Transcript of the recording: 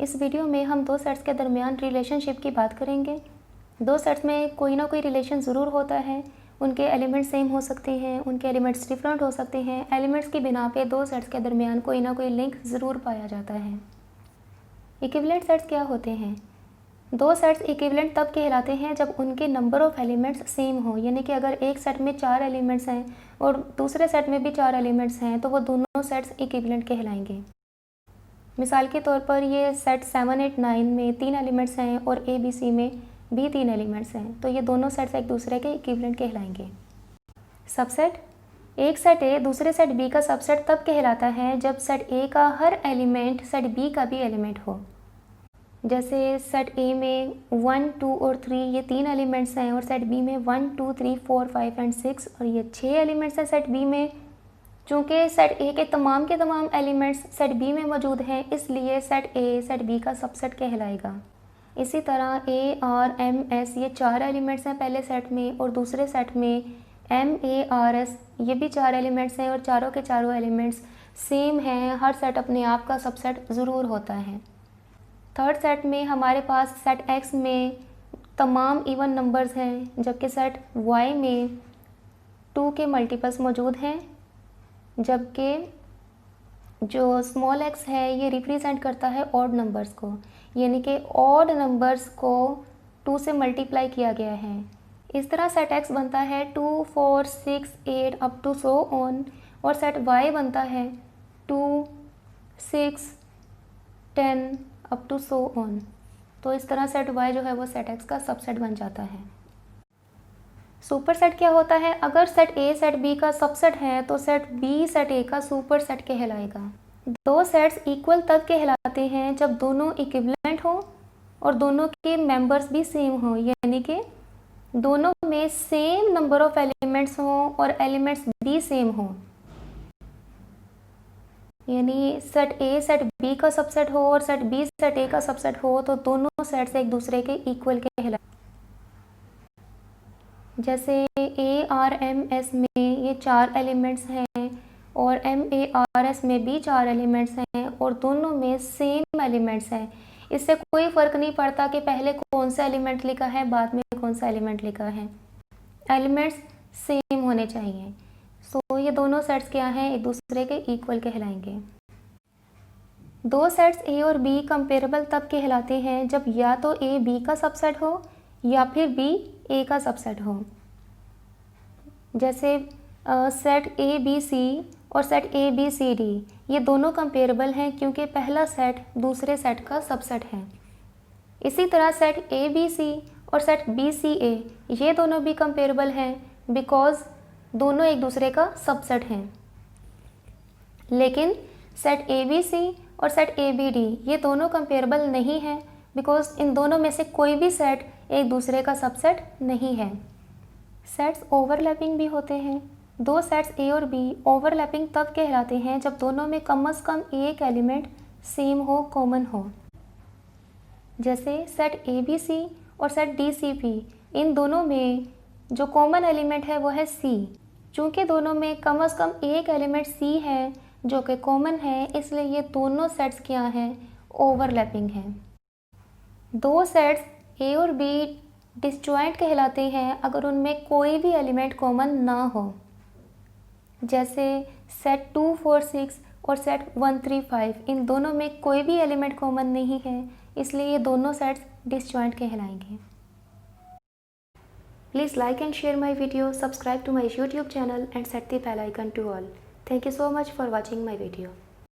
इस वीडियो में हम दो सेट्स के दरमियान रिलेशनशिप की बात करेंगे। दो सेट्स में कोई ना कोई रिलेशन ज़रूर होता है। उनके एलिमेंट्स सेम हो सकते हैं, उनके एलिमेंट्स डिफरेंट हो सकते हैं। एलिमेंट्स की बिना पे दो सेट्स के दरमियान कोई ना कोई लिंक ज़रूर पाया जाता है। इक्विवेलेंट सेट्स क्या होते हैं? दो सेट्स इक्विवेलेंट तब कहलाते हैं जब उनके नंबर ऑफ़ एलिमेंट्स सेम हो, यानी कि अगर एक सेट में 4 एलिमेंट्स हैं और दूसरे सेट में भी 4 एलिमेंट्स हैं तो वो दोनों सेट्स इक्विवेलेंट कहलाएंगे। मिसाल के तौर पर ये सेट 7, 8, 9 में 3 एलिमेंट्स हैं और ABC में भी 3 एलिमेंट्स हैं, तो ये दोनों सेट्स एक दूसरे के इक्विवेलेंट कहलाएंगे। सबसेट, एक सेट A दूसरे सेट B का सबसेट तब कहलाता है जब सेट A का हर एलिमेंट सेट B का भी एलिमेंट हो। जैसे सेट A में 1, 2 और 3 ये 3 एलिमेंट्स हैं और सेट B में 1, 2, 3, 4, 5 एंड 6 और ये 6 एलिमेंट्स हैं सेट B में। चूँकि सेट A के तमाम एलिमेंट्स सेट B में मौजूद हैं, इसलिए सेट A सेट B का सबसेट कहलाएगा। इसी तरह A, R, M, S ये 4 एलिमेंट्स हैं पहले सेट में और दूसरे सेट में M, A, R, S ये भी 4 एलिमेंट्स हैं और चारों के चारों एलिमेंट्स सेम हैं। हर सेट अपने आप का सबसेट ज़रूर होता है। थर्ड सेट में हमारे पास सेट X में तमाम इवन नंबर्स हैं, जबकि सेट Y में 2 के मल्टीपल्स मौजूद हैं, जबकि जो स्मॉल x है ये रिप्रेजेंट करता है ऑड नंबर्स को, यानी कि ऑड नंबर्स को 2 से मल्टीप्लाई किया गया है। इस तरह सेट x बनता है 2, 4, 6, 8 अप टू सो ऑन, और सेट y बनता है 2, 6, 10 अप टू सो ऑन। तो इस तरह सेट y जो है वो सेट x का सबसेट बन जाता है। सुपर सेट क्या होता है? अगर सेट A सेट B का सबसेट है तो सेट B सेट A का सुपर सेट कहलाएगा। दो सेट्स इक्वल तब कहलाते हैं जब दोनों इक्विवेलेंट हो और दोनों के मेंबर्स भी सेम हो, यानी कि दोनों में सेम नंबर ऑफ एलिमेंट्स हों और एलिमेंट्स भी सेम हों। यानी सेट A सेट B का सबसेट हो और सेट B सेट A का सबसेट हो तो दोनों सेट्स एक दूसरे के इक्वल कहलाते। जैसे A, R, M, S में ये 4 एलिमेंट्स हैं और M, A, R, S में भी 4 एलिमेंट्स हैं और दोनों में सेम एलिमेंट्स हैं। इससे कोई फ़र्क नहीं पड़ता कि पहले कौन सा एलिमेंट लिखा है, बाद में कौन सा एलिमेंट लिखा है, एलिमेंट्स सेम होने चाहिए। सो ये दोनों सेट्स क्या हैं, एक दूसरे के इक्वल कहलाएंगे। दो सेट्स A और B कंपेरेबल तब कहलाते हैं जब या तो A B का सबसेट हो या फिर B A का सबसेट हो। जैसे सेट A B C और set A B C D ये दोनों कंपेरेबल हैं क्योंकि पहला सेट दूसरे सेट का सबसेट है। इसी तरह सेट A B C और सेट B C A ये दोनों भी कंपेरेबल हैं बिकॉज़ दोनों एक दूसरे का सबसेट हैं। लेकिन सेट A B C और सेट A B D ये दोनों कंपेरेबल नहीं हैं बिकॉज़ इन दोनों में से कोई भी सेट एक दूसरे का सबसेट नहीं है। सेट्स ओवरलैपिंग भी होते हैं। दो सेट्स A और B ओवरलैपिंग तब कहलाते हैं जब दोनों में कम से कम एक एलिमेंट सेम हो, कॉमन हो। जैसे सेट ABC और सेट DCP इन दोनों में जो कॉमन एलिमेंट है वो है C। चूँकि दोनों में कम से कम एक एलिमेंट C है जो कि कॉमन है, इसलिए ये दोनों सेट्स क्या हैं, ओवरलैपिंग हैं। दो सेट्स A और B डिसजॉइंट कहलाते हैं अगर उनमें कोई भी एलिमेंट कॉमन ना हो। जैसे सेट 2, 4, 6 और सेट 1, 3, 5 इन दोनों में कोई भी एलिमेंट कॉमन नहीं है, इसलिए ये दोनों सेट्स डिसजॉइंट कहलाएंगे। Please like and share my video, subscribe to my YouTube channel and set the bell icon to all. Thank you so much for watching my video.